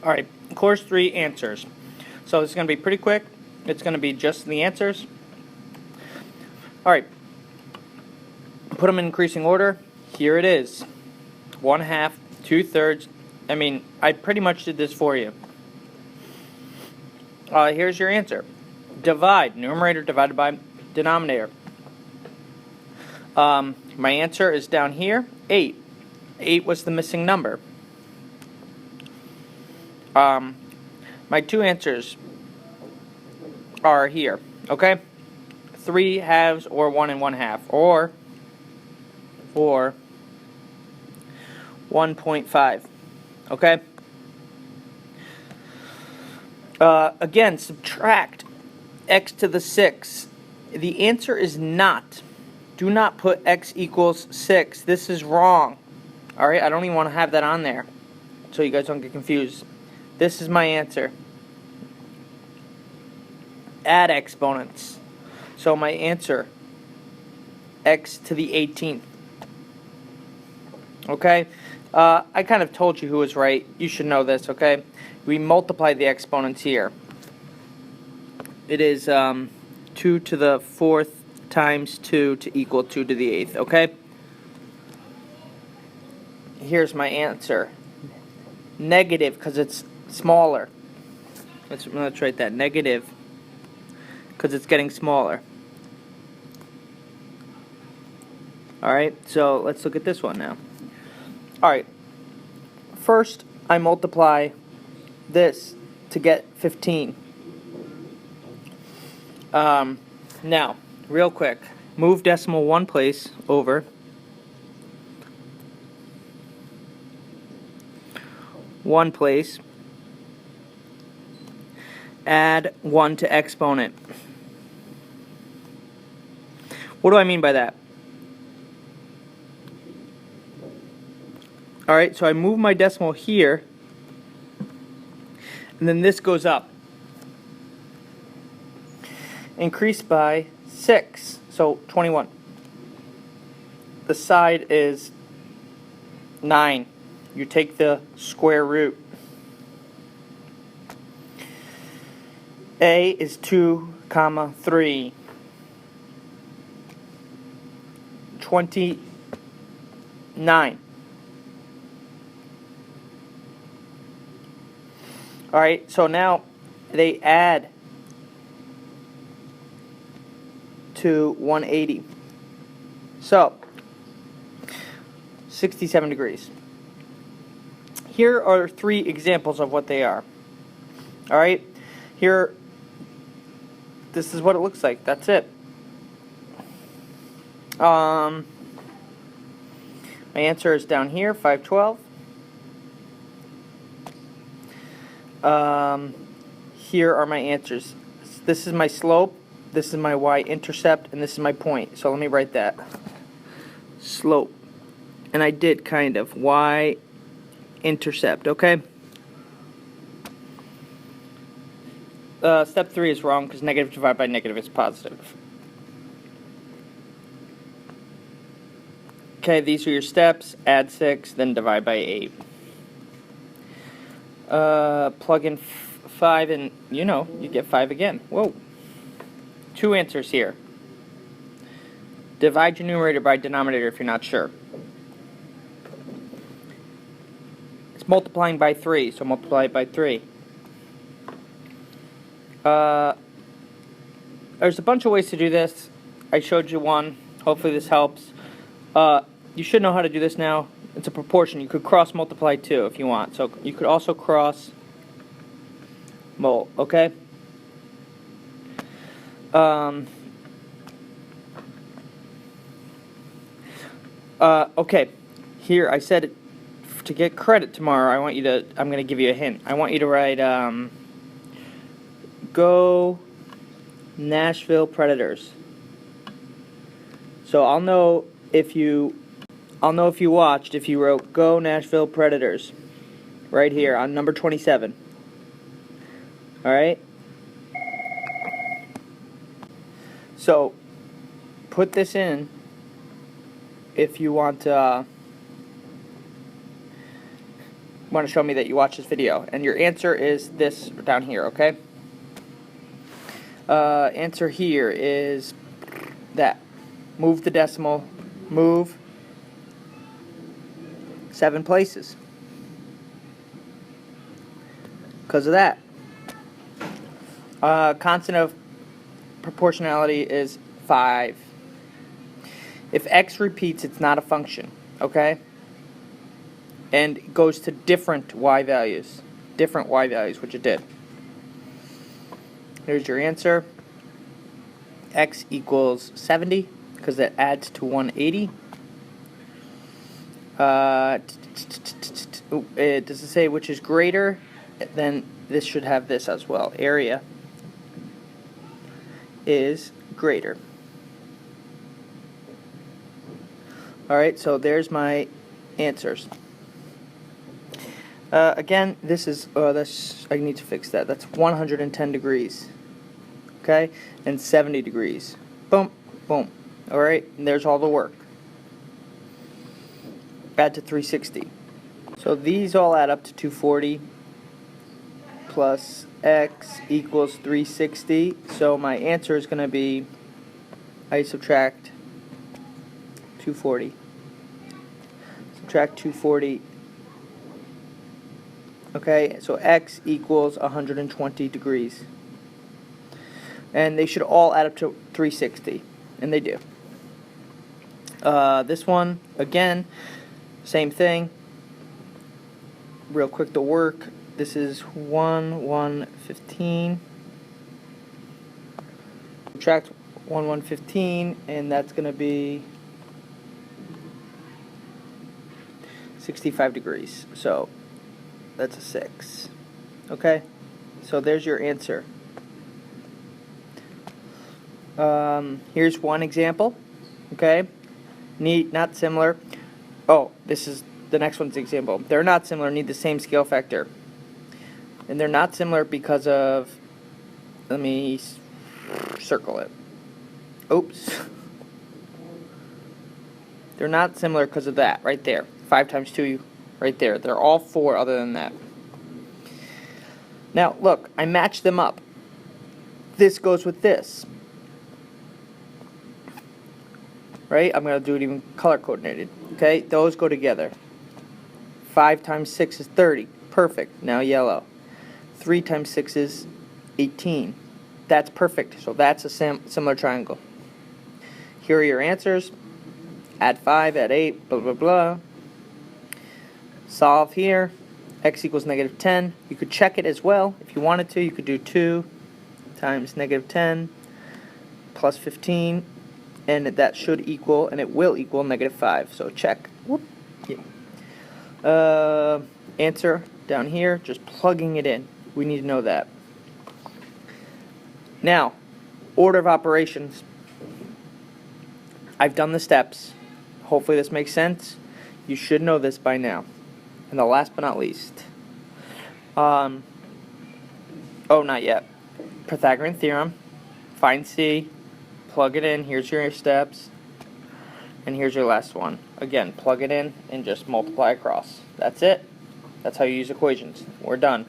Alright, course 3 answers. So it's going to be pretty quick. It's going to be just the answers. Alright, put them in increasing order. Here it is. 1/2, 2/3. I pretty much did this for you. Here's your answer. Divide. Numerator divided by denominator. My answer is down here. 8. 8 was the missing number. My two answers are here. Okay? 3 halves or 1 1/2 or 1.5. Okay? Again, subtract x to the 6. The answer is not. Do not put x equals 6. This is wrong. Alright, I don't even want to have that on there, so you guys don't get confused. This is my answer. Add exponents. So my answer, x to the 18th. Okay? I kind of told you who was right. You should know this, okay? We multiply the exponents here. It is 2 to the 4th times 2 to equal 2 to the 8th, okay? Here's my answer. Negative, because it's smaller. Let's write that. Negative, because it's getting smaller. Alright, so let's look at this one now. Alright, first I multiply this to get 15. Now, real quick, move decimal one place over. One place. Add 1 to exponent. What do I mean by that? Alright, so I move my decimal here, and then this goes up. Increase by 6, so 21. The side is 9. You take the square root. A is 2, 3. 29. Alright, so now they add to 180. So, 67 degrees. Here are 3 examples of what they are. Alright, here, this is what it looks like. That's it. My answer is down here, 512. Here are my answers. This is my slope, this is my y-intercept, and this is my point. So let me write that. Slope. And I did kind of. Y-intercept, okay? Step 3 is wrong because negative divided by negative is positive. Okay, these are your steps. Add 6, then divide by 8. Plug in 5 and, you get 5 again. Whoa. 2 answers here. Divide your numerator by denominator if you're not sure. It's multiplying by 3, so multiply it by 3. There's a bunch of ways to do this. I showed you one. Hopefully this helps. You should know how to do this now. It's a proportion. You could cross multiply too if you want. So you could also cross mul, okay? Okay. Here I said to get credit tomorrow, I'm going to give you a hint. I want you to write Go Nashville Predators. So I'll know if you watched if you wrote Go Nashville Predators right here on number 27. Alright? So put this in if you want want to show me that you watched this video. And your answer is this down here, okay? Answer here is that. Move the decimal. Move 7 places. Because of that. Constant of proportionality is 5. If x repeats, it's not a function, okay? And it goes to different y values, which it did. Here's your answer. X equals 70, because that adds to 180. Does it say which is greater? Then this should have this as well. Area is greater. Alright, so there's my answers. Again, this is, I need to fix that. That's 110 degrees. Okay? And 70 degrees. Boom, boom. Alright, and there's all the work. Add to 360. So these all add up to 240 plus x equals 360. So my answer is going to be, I subtract 240. Subtract 240. Okay, so x equals 120 degrees. And they should all add up to 360. And they do. This one, again, same thing. Real quick to work. This is 115. Subtract 115, and that's going to be 65 degrees. So that's a 6. Okay? So there's your answer. Here's one example. Okay? Neat, not similar. Oh, this is the next one's example. They're not similar, need the same scale factor. And they're not similar because of, let me circle it. Oops. They're not similar because of that, right there. 5 times 2, right there. They're all 4 other than that. Now, look, I matched them up. This goes with this. Right? I'm going to do it even color coordinated. Okay? Those go together. 5 times 6 is 30. Perfect. Now yellow. 3 times 6 is 18. That's perfect. So that's a similar triangle. Here are your answers. Add 5, add 8, blah, blah, blah. Solve here. X equals negative 10. You could check it as well. If you wanted to, you could do 2 times negative 10 plus 15. And that should equal, and it will equal, negative 5. So check. Whoop. Yeah. Answer down here, just plugging it in. We need to know that. Now, order of operations. I've done the steps. Hopefully this makes sense. You should know this by now. And the last but not least. Oh, not yet. Pythagorean theorem. Find C. Plug it in. Here's your steps. And here's your last one. Again, plug it in and just multiply across. That's it. That's how you use equations. We're done.